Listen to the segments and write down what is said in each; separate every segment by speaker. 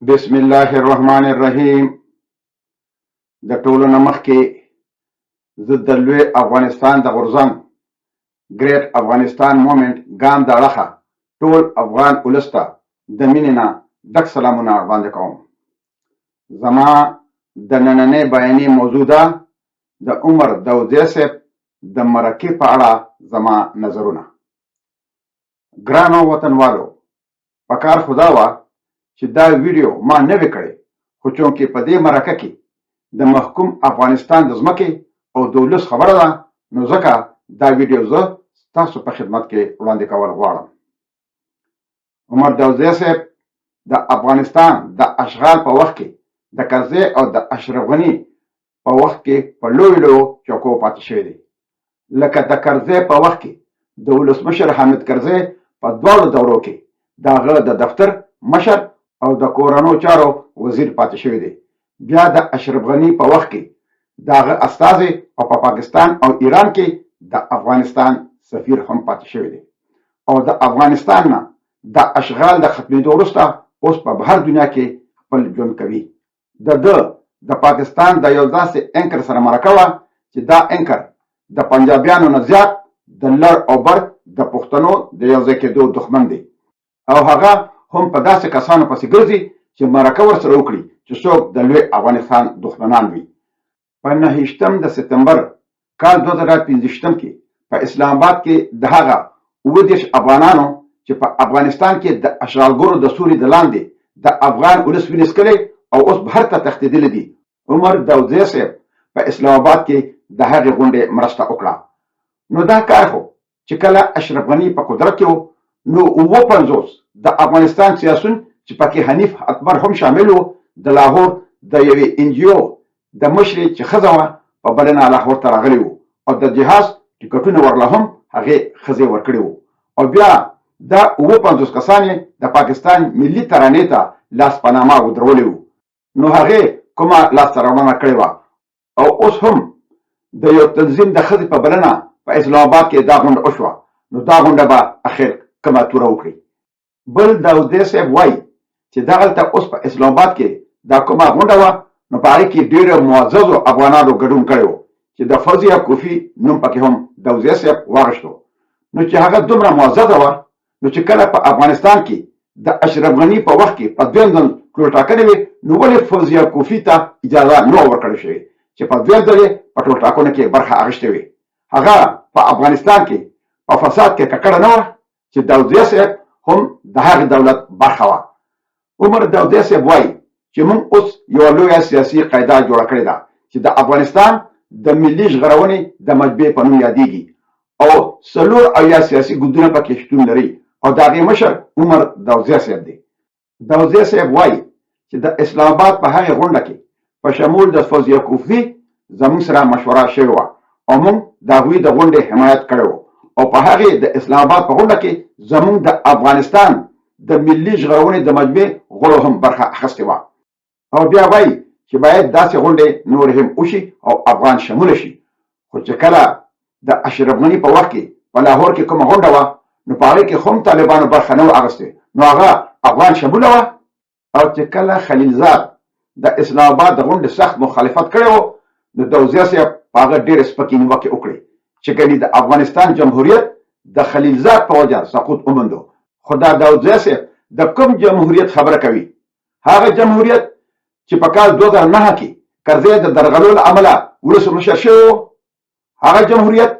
Speaker 1: بسم الله الرحمن الرحیم. د ټولو نه مخکې زه د لوی افغانستان د غورځنګ ګریټ افغانستان مومنټ ګام د اړخه ټول افغان ولس ته د مینې نه ډک سلامونه وړاندې کوم. زما د نننۍ بیانیې موضوع ده د عمر داودزی صاحب د مرکې په اړه زما نظرونه. ګرانو وطنوالو، پکار خو دا وه چې دا ویډیو ما نه وي کړی، خو چونکې په دې مرکه کې د محکوم افغانستان د ځمکې او د ولس خبره ده، نو ځکه دا ویډیو زه ستاسو په خدمت کې وړاندې کول غواړم. عمر داودزی صاحب د افغانستان د اشغال په وخت کې د کرزي او د اشرف غني په وخت کې په لویو چوکو پاتې شوی دی. لکه د کرزي په وخت کې د ولسمشر حامد کرزي په دواړو دورو کې د هغه د دفتر مشر او د کورنو چارو وزیر پاتې شوی دی. بیا د اشرف غني په وخت کې د هغه استازی او په پاکستان او ایران کې د افغانستان سفیر هم پاتې شوی دی. او د افغانستان نه د اشغال د ختمېدو وروسته اوس په بهر دنیا کې خپل ژوند کوي. د پاکستان د یو داسې انکر سره مرکه وه چې دا انکر د پنجابیانو نه زیات د لر او بر د پښتنو د یو ځای کېدو دښمن دی، او هغه هم په داسې کسانو پسې ګرځي چې مرکه ورسره وکړي چې څوک د لوی افغانستان دښمنان وي. په 9 د سپتمبر کال 2015 کې په اسلام آباد کې د هغه 30 افغانانو چې په افغانستان کې د اشغالګرو د سوري د لاندې د افغان ولس وینې څکلې او اوس بهر ته تښتېدلي دي، عمر داودزی صاحب په اسلام آباد کې د هغې غونډې مرسته وکړه. نو دا کار خو چې کله اشرف غني په قدرت کې و، نو 50 د افغانستان سیاسون چې پکې حنیف اکبر هم شامل و، د لاهور د یوې NGO د مشرې چې ښځه وه په بلنه لاهور ته راغلي وو، او د جهاز ټکټونه ورله هم هغې ښځې ورکړي وو. او بیا دا 50 کسان یې د پاکستان ملي ترانې ته لاسپنامه ودرولي وو. نو هغې کومه لاسته راوړنه کړې وه، او اوس هم د یو تنظیم د ښځې په بلنه په اسلام آباد کې دا غونډه وشوه. نو دا غونډه به اخر کومه توره وکړي. بل داودزی صاحب وایي چې دغلته اوس په اسلام آباد کې دا کومه غونډه وه، نو په هغې کې ډېرو معززو افغانانو ګډون کړی و چې د فوزیه کوفي نوم پکې هم داودزی صاحب واغشتو. نو چې هغه دومره معززه وه، نو چې کله په افغانستان کې د اشرف غني په وخت کې په دویم ځل ټولټاکنې وې، نو ولې فوزیه کوفي ته اجازه نه وه ورکړل شوې چې په دویم ځل یې په ټولټاکنو کې برخه اخیستې وې؟ هغه په افغانستان کې په فساد کې ککړه نه وه چې داودزی صاحب هم د هغې دولت برخه وه. عمر داودزی صاحب وایي چې موږ اوس یوه لویه سیاسي قاعده جوړه کړې ده چې د افغانستان د ملي ژغورنې د مجمع په نوم یادېږي، او 4 سیاسي ګوندونه پکې شتون لري، او د هغې مشر عمر داودزی صاحب دی. داودزی صاحب وایي چې د اسلام آباد په هغې غونډه کې په شمول د فوزیه کوفي زموږ سره مشوره شوې وه، او موږ د هغوی د غونډې حمایت کړی و، او په هغې د اسلام آباد په غونډه کې زموږ د افغانستان د ملي ژغورنې د مجمع غړو هم برخه اخیستې وه. او بیا وایي چې باید داسې غونډې نورې هم وشي او افغان شموله شي. خو چې کله د اشرف غني په وخت کې په لاهور کې کومه غونډه وه، نو په هغې کې هم طالبانو برخه نه وه اخیستې، نو هغه افغان شموله وه. او چې کله خلیلزاد د اسلام آباد د غونډې سخت مخالفت کړی و، نو داودزی صاحب په هغه ډېرې سپکې نیوکې وکړې چې ګنې د افغانستان جمهوریت د خلیلزاد په وجه سقوط وموندو. خو دا داودزی صاحب د کوم جمهوریت خبره کوي؟ هغه جمهوریت چې په کال 2009 کې کرزی د درغلو له امله ولسمشر شوی و، هغه جمهوریت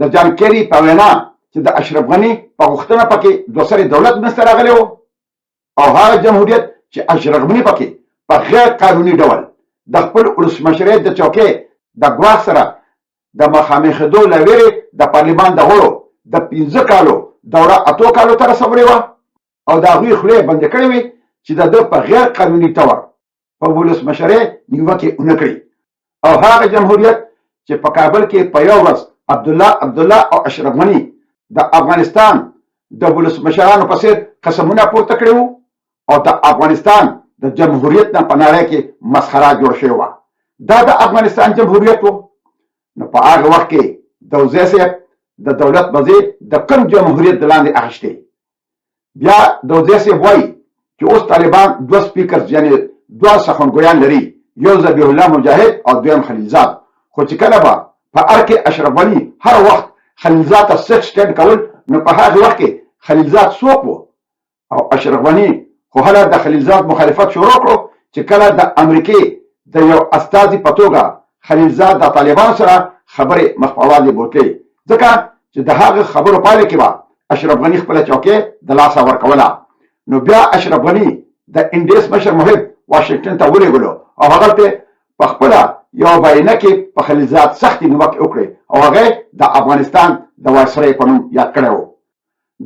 Speaker 1: د جان کیري په وینا چې د اشرف غني په غوښتنه پکې دوسری دولت منځته راغلی و، او هغه جمهوریت چې اشرف غني پکې په غیر قانوني ډول د خپل ولسمشریت د چوکۍ د ګواښ سره د مخامخېدو له ویرې د پارلمان د غړو د 15 کالو دوره 8 کالو ته رسولې وه، او د هغوی خولې بندې کړې وې چې د ده په غیر قانوني طور په ولسمشرۍ نیوکې ونه کړي. او هغه جمهوریت چې په کابل کې په یو ورځ عبدالله او اشرف غني د افغانستان د ولسمشرانو په څېر قسمونه پورته کړي وو، او د افغانستان د جمهوریت نه په نړۍ کې مسخره جوړ شوې وه، دا د افغانستان جمهوریت و. نو په هغه وخت کې داودزی صاحب د دولت مزې د کوم جمهوریت د لاندې اخیستې؟ بیا داودزی صاحب وایي چې اوس طالبان دوه سپیکرز یعنی دوه سخنګویان لري، یو ذبیح الله مجاهد او دویم خلیلزاد. خو چې کله به په ار کې اشرف غني هر وخت خلیلزاد ته سټ سټینډ کول، نو په هغه وخت کې خلیلزاد څوک و؟ او اشرف غني خو هله د خلیلزاد مخالفت شروع کړو چې کله د امریکې د یو استازي په توګه خلیلزاد د طالبانو سره خبرې مخ په وړاندې بوتلې، ځکه چې د هغه خبرو پایله کې به اشرف غني خپله چوکۍ د لاسه ورکوله. نو بیا اشرف غني د انډیس مشر محب واشنگټن ته ولېږلو او هغلته په خپله یو بیانیه کې په خلیلزاد سختې نیوکې وکړې او هغه د افغانستان د وایسرای په نوم یاد کړی و.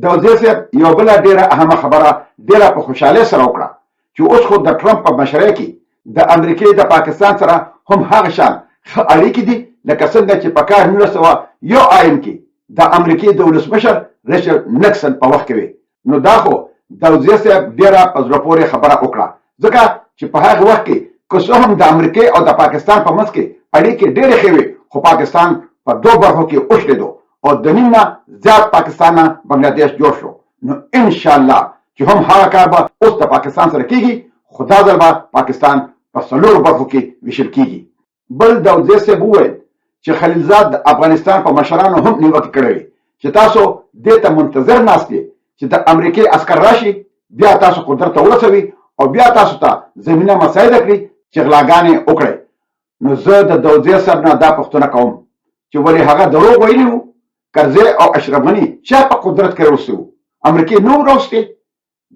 Speaker 1: د وزیر صاحب یو بله ډېره اهمه خبره ډېره په خوشحالۍ سره وکړه چې اوس خو د ټرمپ په مشرۍ کې د امریکې د پاکستان سره هم هغه شان ښه اړیکې دي لکه څنګه چې په کال 1901 کې د امریکې د ولسمشر ریچارډ نکسن په وخت کې وي. نو دا خو د وزیر صاحب ډېره په زړه پورې خبره وکړه، ځکه چې په هغه وخت کې که څه هم د امریکې او د پاکستان په منځ کې اړیکې ډېرې ښې وې، خو پاکستان په دوه برخو کې وشلېدو او د نیم نه زیات پاکستان نه بنګلاديش جوړ شو. نو انشاءالله چې هم هغه کار به اوس د پاکستان سره کېږي، خو دا ځل به پاکستان په څلورو برخو کې ویشل کېږي. بل د وزیر صاحب وویل چې خلیلزاد د افغانستان په مشرانو هم نیوکې کړې چې تاسو دې ته منتظر ناست یې چې د امریکې عسکر راشي، بیا تاسو قدرت ته ورسوي او بیا تاسو ته زمینه مساعده کړي چې غلاګانې وکړئ. نو زه د وزیر صاحب نه دا پوښتنه کوم چې ولې هغه دروغ ویلي وو؟ کرزی او اشرف غني چا په قدرت کې راوستي وو؟ امریکې نو راوستي؟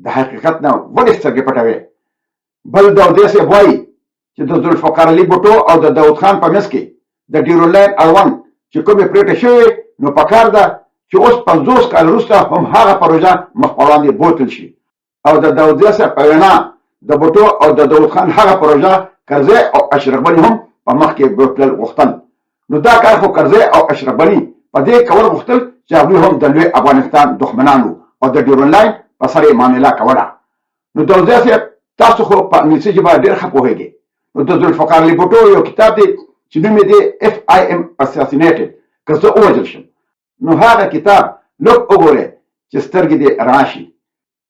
Speaker 1: د حقیقت نه ولې سترګې پټوي؟ بل د وزیر صاحب وایي چې د ذوالفقار علي بوټو او د داود خان په منځ کې د ډیورلاین اړوند چې کومې پرېکړې شوې، نو پکار ده چې اوس 50 کال وروسته هم هغه پروژه مخ په وړاندې بوتل شي. او د وزیر صاحب په وینا د بوټو او د داود خان هغه پروژه کرزی او اشرف غني هم په مخ کې بوتل غوښتل. نو دا کار خو کرزی او اشرف غني په دې کول غوښتل چې هغوی هم د لوی افغانستان دښمنان وو او د ډیورلاین په سر یې معامله کوله. نو د وزیر صاحب تاسو خو په انګلیسي ژبه ډېر ښه پوهېږئ. نو د ذوالفقار علي بوټو یو کتاب دی چې نوم یې دی FIM Assassinated، که زه ووژل شم. نو هغه کتاب لږ وګورئ چې سترګې دې رڼا شي.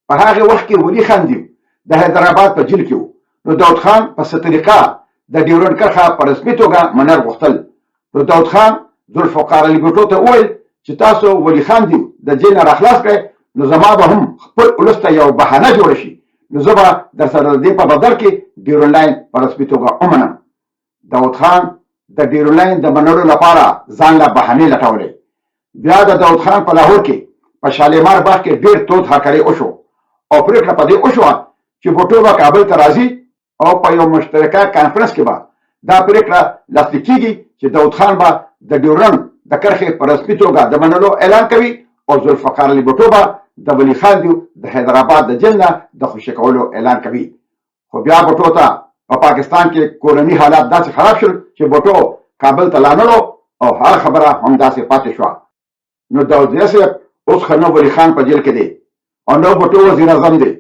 Speaker 1: په هغه وخت کې ولي خان دیو د حیدرآباد په جیل کې و. نو داود خان په څه طریقه د ډیورنډ کرښه په رسمي توګه منل غوښتل. نو داود خان ذوالفقار علي بوټو ته وویل چې تاسو ولي خان دیو د جیل نه راخلاص کړئ، نو زما به هم خپل ولس ته یو بهانه جوړه شي، نو زه به در سره د دې په بدل کې ډیورلاین په رسمي توګه ومنم. داود خان د ډیورلاین د منلو لپاره ځان له بهانې لټولې. بیا د داود خان په لاهور کې په شالیمار باغ کې ډېر تود هرکلی وشو او پرېکړه په دې وشوه چې بوټو به کابل ته راځي او په یو مشترکه کانفرنس کې به دا پرېکړه لاسلیک کېږي چې داود خان به د ډیورنډ د کرښې په رسمي توګه د منلو اعلان کوي او ذوالفقار علي بوټو به د ولي خان دیو د حیدرآباد د جیل نه د خوشي کولو اعلان کوي. خو بیا بوټو ته په پاکستان کې کورني حالات داسې خراب شول چې بوټو کابل ته لاړو او هر خبره هم داسې پاتې شوه. نو د وزیر صاحب اوس خو نو ولي خان په جیل کې دی او نو بوټو وزیر اعظم دی،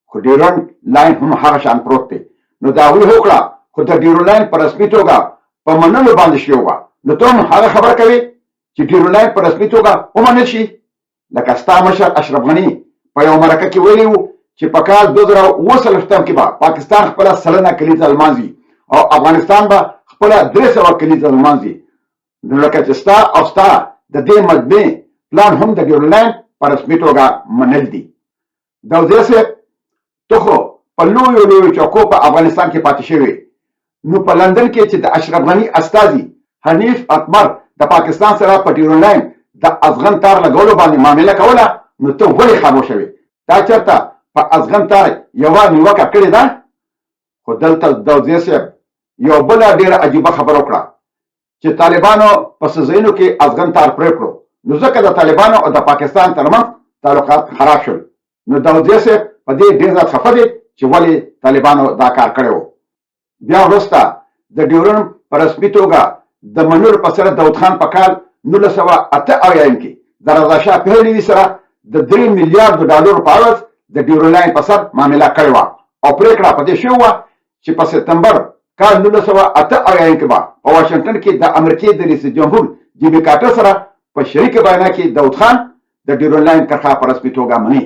Speaker 1: خو ډیورنډ لاین هم هغه شان پروت دی. نو دا هغوی وکړه، خو د ډیورنډ په رسمي توګه په منلو باندې شوې وه. نو ته هم هغه خبره کوې چې ډیورنډ په رسمي توګه ومنل شي؟ لکه ستا مشر اشرف غني په یو مرکه کې ویلي وو چې په کال 2030 کې به پاکستان خپله سلنه کلیزه لمانځي او افغانستان به خپله 300 کلیزه لمانځي. نو لکه چې ستا او ستا د دې مجموعې پلان هم د ډیورلاین په رسمي توګه منل دي. د وزیر صاحب ته خو په لویو لویو چوکو په افغانستان کې پاتې شوی. نو په لندن کې چې د اشرف غني استازي حنیف اتمر د پاکستان سره په ډیورلاین د ازغن تار لګولو باندې معامله کوله، نو ته ولې خاموشه وې؟ دا چېرته په ازغن تار یوه نیوکه کړې ده؟ خو دلته د وزیر صاحب یو بله ډېره عجیبه خبره وکړه چې طالبانو په څه ځایونو کې ازغن تار پرې کړو، نو ځکه د طالبانو او د پاکستان ترمنځ تعلقات خراب شول. نو د وزیر صاحب په دې ډېر زیات خفه دی چې ولې طالبانو دا کار کړی و. بیا وروسته د ډیورنډ په رسمي توګه د منلو په سره داود خان په کال 1988 کې د رضا شاه پهلوي سره د 3 میلیارډ ډالرو په عوض د ډیورلاین په سر معامله کړې وه او پرېکړه په دې شوې وه چې په سپتمبر کال 1988 کې به په واشنګټن کې د امریکې د رئیس جمهور جیمي کارټر سره په شریکه بیانیه کې داود خان د ډیورلاین کرښه په رسمي توګه مني.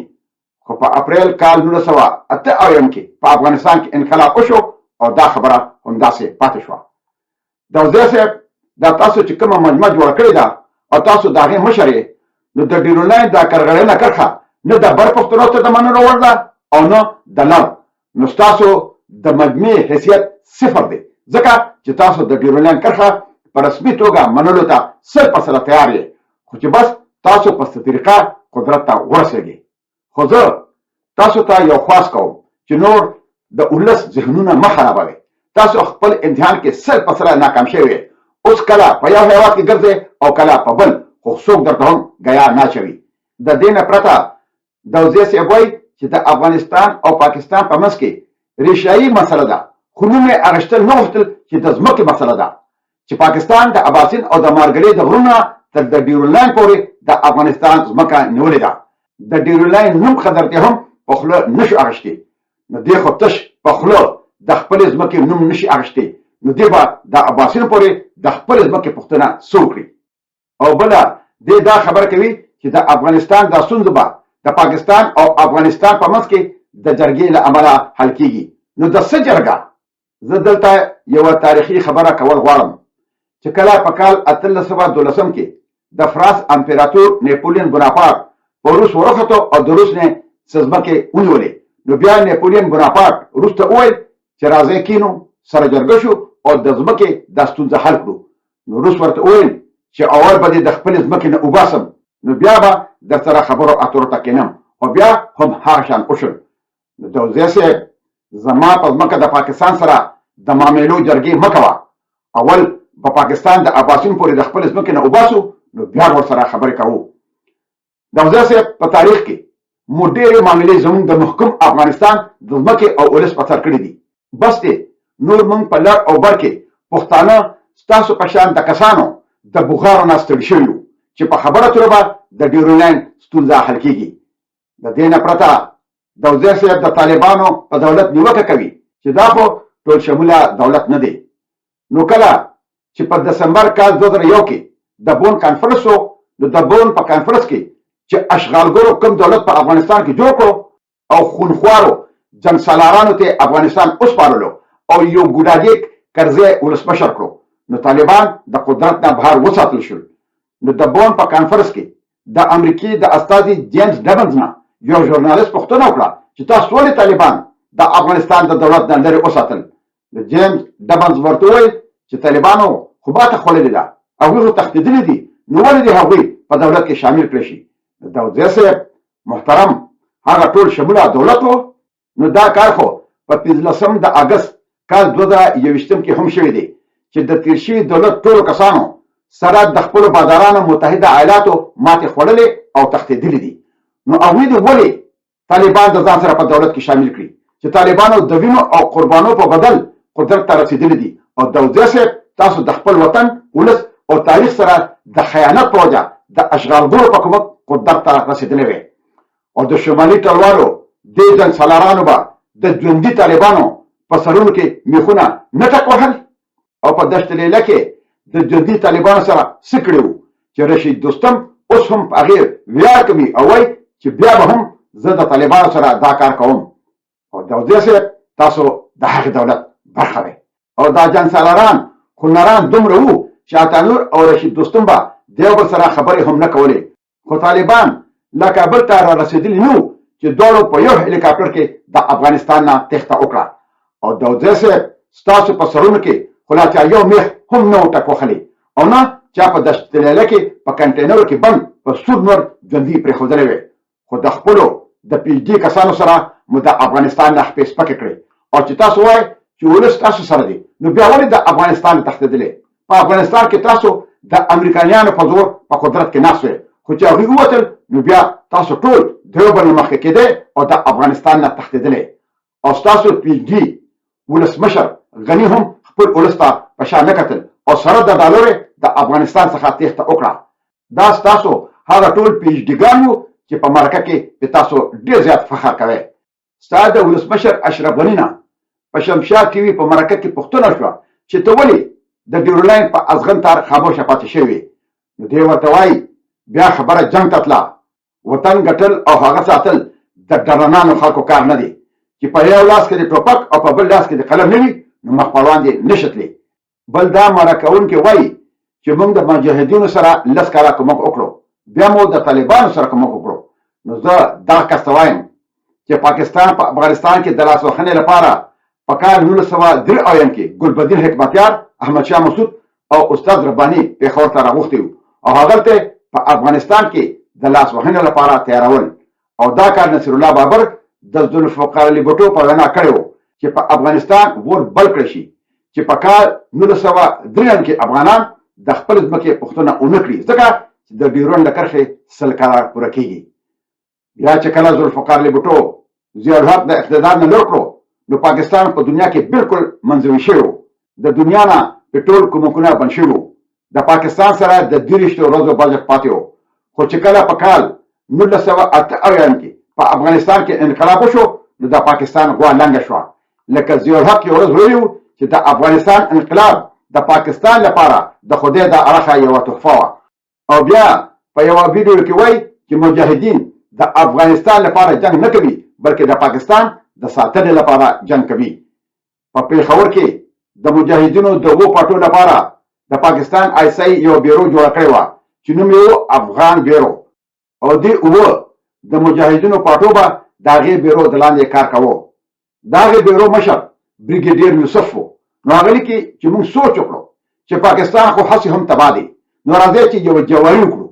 Speaker 1: خو په اپریل کال 1998 کې په افغانستان کې انقلاب وشو او دا خبره همداسې پاتې شوه. داودزی صاحب دا تاسو چې کومه مجمع جوړه کړې ده او تاسو د هغې مشر یې، نو د ډیورلین دا کرغړېنه کرښه نه د بر پښتنو ته د منلو وړ ده او نه د لر، نو ستاسو د مجمع حیثیت صفر دی، ځکه چې تاسو د ډیورلین کرښه په رسمي توګه منلو ته 100% تیار یې، خو چې بس تاسو په څه طریقه قدرت ته ورسېږئ. خو زه تاسو ته یو خواست کوم چې نور د ولس ذهنونه مه خرابوئ. تاسو خپل امتحان کې 100% ناکام شوي، اوس کله په یو هیواد کې ګرځئ او کله په بل، خو څوک درته هم ګیا نه اچوي. د دې نه پرته داودزی صاحب وایي چې د افغانستان او پاکستان په منځ کې ریشایي مسله ده، خو نوم یې اخیستل نه غوښتل چې د ځمکې مسله ده، چې پاکستان د اباسین او د مارګلې د غرونه تر د ډیورلاین پورې د افغانستان ځمکه نیولې ده. د ډیورلاین نوم خطرتې هم په خوله نشو اخیستی، نو دې خو تش په خوله د خپلې ځمکې نوم نشي اخیستی، نو دې به د اباسین پورې د خپلې ځمکې پوښتنه څه وکړي. او بله دې دا خبره کوي چې د افغانستان دا ستونزه به د پاکستان او افغانستان په منځ کې د جرګې له امله حل کیږي. نو د څه جرګه؟ زه دلته یوه تاریخي خبره کول غواړم چې کله په کال 1812 کې د فرانس امپراتور نیپولین بوناپارت په روس ورخته او د روس نه ځمکې ونیولې، نو بیا نیپولین بوناپارت روس ته وویل چې راځئ کینو سره جرګه شو او د ځمکې دا ستونزه حل کړو. نو روس ورته وویل چې اول به دې د خپلې ځمکې نه وباسم، نو بیا به در سره خبرو اترو ته کینم، او بیا هم هغه شان وشول. نو داودزی صاحب زما په ځمکه د پاکستان سره د معاملو جرګې مه کوه، اول په پاکستان د اباسین پورې د خپلې ځمکې نه وباسو، نو بیا ورسره خبرې کوو. داودزی صاحب په تاریخ کې مو ډېرې معاملې زموږ د محکوم افغانستان د ځمکې او ولس په سر کړي دي. بس دی نور موږ په لر او بر کې پښتانه ستاسو په شان د کسانو د بغارو نه ستړي شوي یو چې په خبره توره به د ډیورلاین ستونزه حل کیږي. د دې نه پرته داودزی صاحب د طالبانو په دولت نیوکه کوي چې دا خو ټول شموله دولت نه دی. نو کله چې په دسمبر کال 2001 کې د بون کانفرنس و، نو د بون په کانفرنس کې چې اشغالګرو کوم دولت په افغانستان کې جوړ کړو او خونخوارو جنګ سالارانو ته افغانستان وسپارلو او یو ګوډاګي کرزی ولسمشر کړو، نو طالبان د قدرت نه بهر وساتل شول. نو د بون په کانفرنس کې د امریکای د استازي جیمز ډبنز نه یو ژورنالیست پوښتنه وکړه چې تاسو ولې طالبان د افغانستان د دولت نه لرې وساتل؟ نو جیمز ډبنز ورته وویل چې طالبانو خو ماته خوړلې ده، هغوی خو تښتېدلي دي، نو ولې دې هغوی په دولت کې شامل کړی شي؟ داودزی صاحب محترم هغه ټول شموله دولت و، نو دا کار خو په 15 د اګست کال 2021 کې هم شوی دی چې د تیر شوي دولت ټولو کسانو سره د خپلو بادارانو متحده ایالاتو ماتې خوړلې او تښتېدلي دي. نو هغوی دې ولې طالبان د ځان سره په دولت کې شامل کړي چې طالبانو د وینو او قربانو په بدل قدرت ته رسېدلي دي؟ او داودزی صاحب تاسو د خپل وطن ولس او تاریخ سره د خیانت په وجه د اشغالګرو په کومک قدرت ته رسېدلی وی، او د شمالي ټلوالو دې جنګ سالارانو به د ژوندي طالبانو په سرونو کې میخونه نه ټک وهل، او په دشت لیله کې د ژوندي طالبانو سره څه کړي وو چې رشید دوستم اوس هم په هغې ویاړ کوي او وایي چې بیا به هم زه د طالبانو سره دا کار کوم. او داودزی صاحب تاسو د هغې دولت برخه وئ، او دا جنګ سالاران خونران دومره وو چې عطانور او رشید دوستم به د یو بل سره خبرې هم نه کولې، خو طالبان له کابل ته را رسېدلي نه وو چې دواړو په یو هلیکاپټر کې د افغانستان نه تېښته وکړه. او داودزی صاحب ستاسو په سرونو کې خو لا چا یو میخ هم نه و ټک وهلی، او نه چا په دشت لیله کې په کنټینرو کې بند په سور نور ژوندي پرېښودلی وی. خو د خپلو د پي ایچ ډي کسانو سره مو د افغانستان نه خپې سپکې کړې، او چې تاسو وایئ چې ولس تاسو سره دی، نو بیا ولې د افغانستان نه تښتېدلی؟ په افغانستان کې تاسو د امریکایانو په زور په قدرت کې ناست وی، خو چې هغوی ووتل نو بیا تاسو ټول د یو بل نه مخکې کېدی او د افغانستان نه تښتېدلی. او ستاسو پي ایچ ډي ولسمشر غني هم خپل ولس ته په شا نه کتل او سره د ډالرو د افغانستان څخه تېښته وکړه. دا ستاسو هغه ټول پي ایچ ډي ګان وو چې په مرکه کې د تاسو ډېر زیات فخر کوئ. ستا د ولسمشر اشرف غني نه په شمشاد ټي وي په مرکه کې پوښتنه شوه چې ته ولې د ډیورلاین په ازغن تار خاموشه پاتې شوې؟ نو دی ورته وایي بیا خبره جنګ ته تله، وطن ګټل او هغه ساتل د ډرنانو خلکو کار نه دی چې په یو لاس کې د ټوپک او په بل لاس کې د قلم نه وي نو مخ په وړاندې نشي تللی. بل دا مرکه کوونکي وایي چې موږ د مجاهدینو سره لس کاله کومک وکړو بیا مو د طالبانو سره کومک وکړو. نو زه دغه کس ته وایم چې پاکستان په افغانستان کې د لاسوهنې لپاره په کال 1993 کې ګلبدین حکمتیار، احمدشاه مسعود او استاد رباني پېښور ته راغوښتي وو او هغلته په افغانستان کې د لاسوهنې لپاره تیارول او دا کار نصیر الله بابر د ذوالفقار علي بوټو په وینا کړی و چې په افغانستان ور بل کړی شي چې په کال 1993 کې افغانان د خپل ځمکې پوښتنه ونه کړي ځکه چې د ډیورنډ د کرښې 100 کاله پوره کېږي. بیا چې کله ذوالفقار علي بوټو ضیاءالحق د اقتدار نه لوړ کړو نو پاکستان په دنیا کې بالکل منځوي شوی و. د دنیا نه په ټول کومکونه بند شوي وو. د پاکستان سره د 23 ورځو بجټ پاتې و. خو چې کله په کال 1988 کې په افغانستان کې انقلاب وشو نو د پاکستان غوا لنګه شوه. لکه ضیاءالحق یو ورځ ویلي و چې د افغانستان انقلاب د پاکستان لپاره د خدای د اړخه یوه تحفه وه. او بیا په یوه ویډیو کې وایي چې مجاهدین د افغانستان لپاره جنگ نه کوي بلکې د پاکستان د ساتنې لپاره جنگ کوي. په پېښور کې د مجاهدینو د اوو پاټو لپاره د پاکستان آیسای یو بیرو جوړه کړې وه چې نوم یې و افغان بیرو او دې اوه د مجاهدینو پاټو به د هغې بیرو د لاندې کار کوو. د هغې بیرو مشر بریګیډیر یوسف و. نو هغه لیکي چې موږ سوچ وکړو چې پاکستان خو هسې هم تباه دی نو راځئ چې یوه جواري وکړو.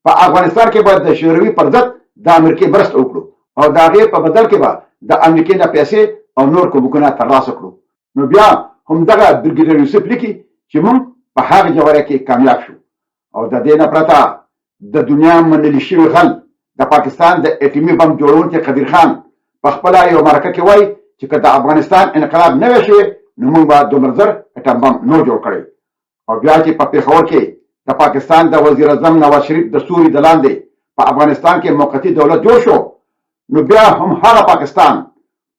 Speaker 1: په افغانستان کې باید د شوروي پر ضد د امریکې مرسته وکړو او د هغې په بدل کې به د امریکې نه پیسې او نور کومکونه ترلاسه کړو. نو بیا همدغه بریګیډیر یوسف لیکي چې موږ په هغه جوړه کې کامیاب شو. او د دې نه پرته د دنیا منلي شوي غل د پاکستان د اټومي بم جوړونکي قدیر خان په خپله یو مرکه کې وایي چې که د افغانستان انقلاب نه وی شوی نو موږ به دومره زر اټم بم نو جوړ کړی. او بیا چې په پېښور کې د پاکستان د وزیر اعظم نواز شریف د سوري د لاندې په افغانستان کې موقتي دولت جوړ شو نو بیا هم هغه پاکستان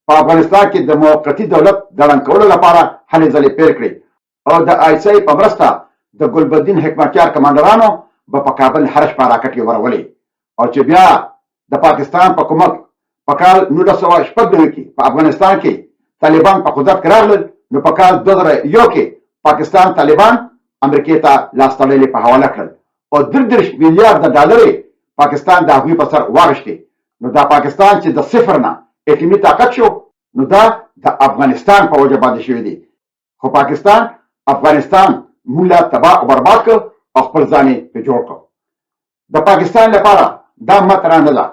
Speaker 1: په افغانستان کې د موقتي دولت د ړنګ کولو لپاره هلې ځلې پیل کړې او د آیسای په مرسته د ګلبدین حکمتیار کمانډرانو به په کابل هره شپه راکټې ورولې. او چې بیا د پاکستان په کومک په کال 1996 کې په افغانستان کې طالبان په قدرت کې راغلل نو په کال 2001 کې پاکستان طالبان امریکې ته لاس تړلې په حواله کړل او 33 میلیارډ ډالر پاکستان د هغوی په سر واغشتې. نو دا پاکستان چې د صفر نه اټومي طاقت شو نو دا د افغانستان په وجه باندې شوی دی. خو پاکستان افغانستان موږ لا تباه او برباد کړ او خپل ځان یې پرې جوړ کړ. د پاکستان لپاره دا مطرح نه ده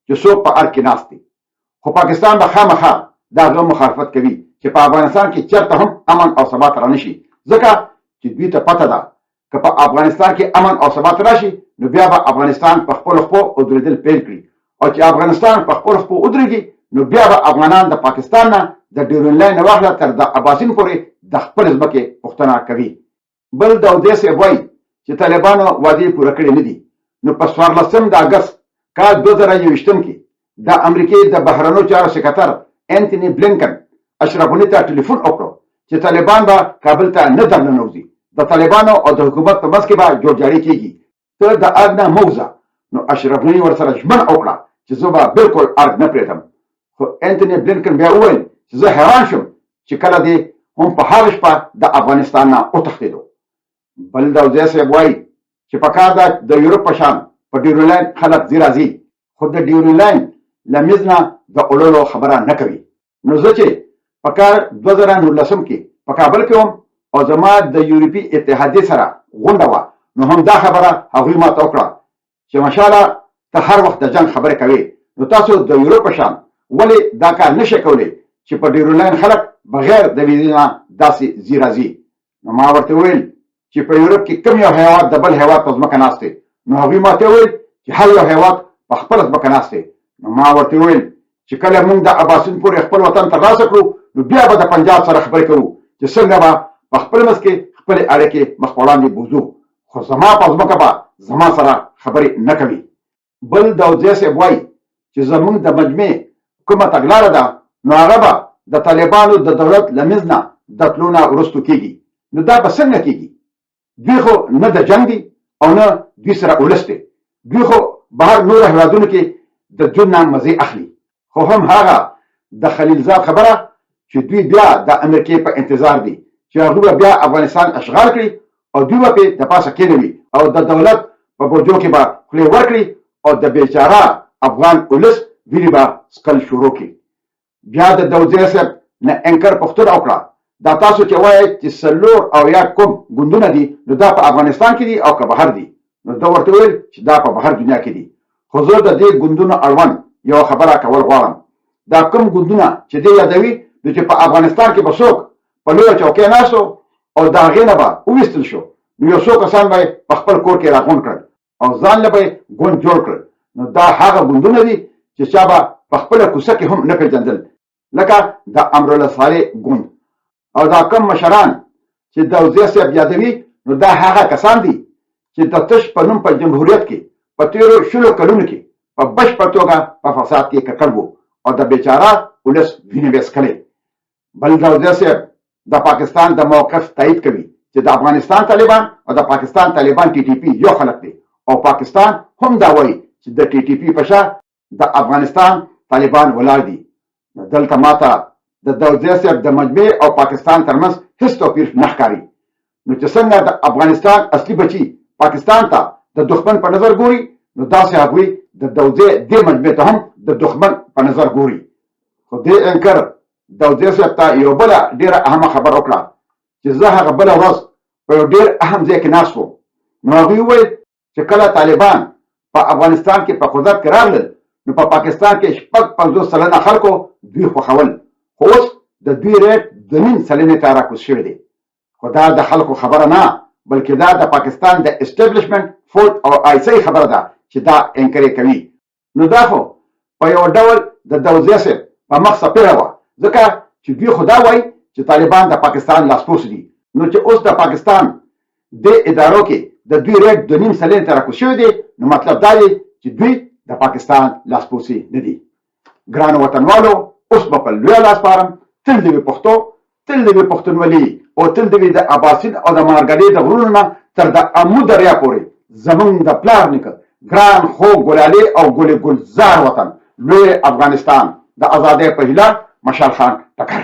Speaker 1: چې څوک په ارګ کې ناست دی خو پاکستان به خامخا د هغه مخالفت کوي چې په افغانستان کې چېرته هم امن او ثبات رانشي ځکه چې دوی ته پته ده که په افغانستان کې امن او ثبات راشي نو بیا به افغانستان په خپلو خپو ودرېدل پیل کړي او چې افغانستان په خپلو خپو ودرېږي نو بیا به افغانان د پاکستان نه د ډیورنډ لاین نه واخله تر د اباسین پورې د خپلې ځمکې پوښتنه کوي. بل داودي صاحب وایي چې طالبانو وعدې پوره کړې نه دي. نو په 14 د اګست کال 2021 کې د امریکې د بهرنیو چارو سکرټر انټوني بلینکن اشرف غني ته ټلیفون وکړو چې طالبان به کابل ته نه درننوځي د طالبانو او د حکومت په منځ کې به جوړجاړی کیږي ته د ارګ نه موځه. نو اشرف غني ورسره ژمنه وکړه چې زه به بالکل ارګ نه پرېږدم. خو انټوني بلینکن بیا وویل چې زه حیران شم چې کله دې هم په هغه شپه د افغانستان نه وتښتېدو. بل داودي صاحب وایي چې په کار ده د یورپ په شان په ډیورنډ لاین خلک ځي راځي خو د ډیورنډ لاین له میز نه د اړولو خبره نه کوي. نو زه چې په کال 2019 کې په کابل کې وم او زما د یورپي اتحادیې سره غونډه وه نو هم دا خبره هغوی ما ته وکړه چې ماشاءالله ته هر وخت د جنګ خبرې کوې نو تاسو د یورپ په شان ولې دا کار نشئ کولی چې په ډیورنډ لاین خلک بغیر د ویزې نه داسې ځي راځي. نو ما ورته وویل چې په یورپ کې کوم یو هیواد د بل هیواد په ځمکه ناست دی نو هغوی ما ته وویل چې هر یو هیواد په خپله ځمکه ناست دی. نو ما ورته وویل چې کله موږ د اباسین پورې خپل وطن ترلاسه کړو نو بیا به د پنجاب سره خبرې کوو چې څنګه به په خپل منځ کې خپلې اړیکې مخ په وړاندې بوځو خو زما په ځمکه به زما سره خبرې نه کوي. بل داودي صاحب وایي چې زموږ د مجمع کومه تګلاره ده نو هغه به د طالبانو د دولت له منځ نه د تلو نه وروستو کېږي. نو دا به څنګه کېږي؟ دوی خو نه د جنګ دي او نه دوی سره ولس دی. دوی خو بهر نورو هېوادونو کې د ژوند نه مزې اخلي خو هم هغه د خلیلزاد خبره چې دوی بیا د امریکې په انتظار دي چې هغوی به بیا افغانستان اشغال کړي او دوی به پرې د پاسه کېنوي او د دولت په بوجو کې به خولې ورکړي او د بیچاره افغان ولس وینې به څکل شروع کړي. بیا د داودزی صاحب نه انکر پوښتنه وکړه دا تاسو چې وایئ چې 4 کوم ګوندونه دي نو دا په افغانستان کې دي او که بهر دي؟ نو ده ورته وویل چې دا په بهر دنیا کې دي. خو زه د دې ګوندونو اړوند یوه خبره کول غواړم. دا کوم ګوندونه چې دی یادوي نو چې په افغانستان کې به څوک په لویه چوکۍ ناست او د هغې نه به وویستل شو نو یو څو کسان به په خپل کور کې راغونډ کړل او ځان له به یې ګوند جوړ کړل. نو دا هغه ګوندونه دي چې چا به په خپله کوڅه کې هم نه پېژندل لکه د امرالله صالح ګوند. او دا کم مشران چې داودزی صاحب یادوي نو دا هغه کسان دي چې د تش په نوم په جمهوریت کې په تېرو 20 کلونو کې په بشپړ توګه په فساد کې ککړ وو او د بیچاره ولس وینې به یې څکلې. بل داودزی صاحب د پاکستان د موقف تایید کوي چې د افغانستان طالبان او د پاکستان طالبان ټي ټي پي یو خلک دي او پاکستان هم دا وایي چې د ټي ټي پي په شا د افغانستان طالبان ولاړ دي. دلته ماته د داودزی صاحب د مجمع او پاکستان ترمنځ هیڅ توپیر نه ښکاري. نو چې څنګه د افغانستان اصلي بچي پاکستان ته د دښمن په نظر ګوري نو داسې هغوی د داودزی دې مجمع ته هم د دښمن په نظر ګوري. خو دې انکر داودزی صاحب ته یو بله ډېره اهمه خبره وکړه چې زه هغه بله ورځ په یو ډېر اهم ځای کې ناست وم. نو هغوی وویل چې کله طالبان په افغانستان کې په قدرت کې راغلل نو په پاکستان کې 50 سلنه خلکو دوی خوښول خو اوس د دوی ریټ 2.5 سلنې ته راکوز شوی دی. خو دا د خلکو خبره نه بلکې دا د پاکستان د اسټابلیشمنټ فورټ او آیسۍ خبره ده چې دا انکر کوي. نو دا خو په یو ډول د داودزی صاحب په مخ څپېړه وه ځکه چې دوی خو دا وایي چې طالبان د پاکستان لاسپوڅ دي. نو چې اوس د پاکستان د ادارو کې د دوی ریټ 2.5 سلنې ته راکوز شوی دی نو مطلب دا دی چې دوی د پاکستان لاسپوڅي نه دي. ګرانو وطنوالو اوس به په لویه لاس پارم تل دې وي پښتو تل دې وي پښتونولي او تل دې وي د اباسین او د مارګلې د غرونو نه تر د امو دریا پورې زمونږ د پلار نیکه ګران خوږ ګلالي او ګلې ګلزار وطن لوی افغانستان د ازادۍ په هیله مشال خان ټکر.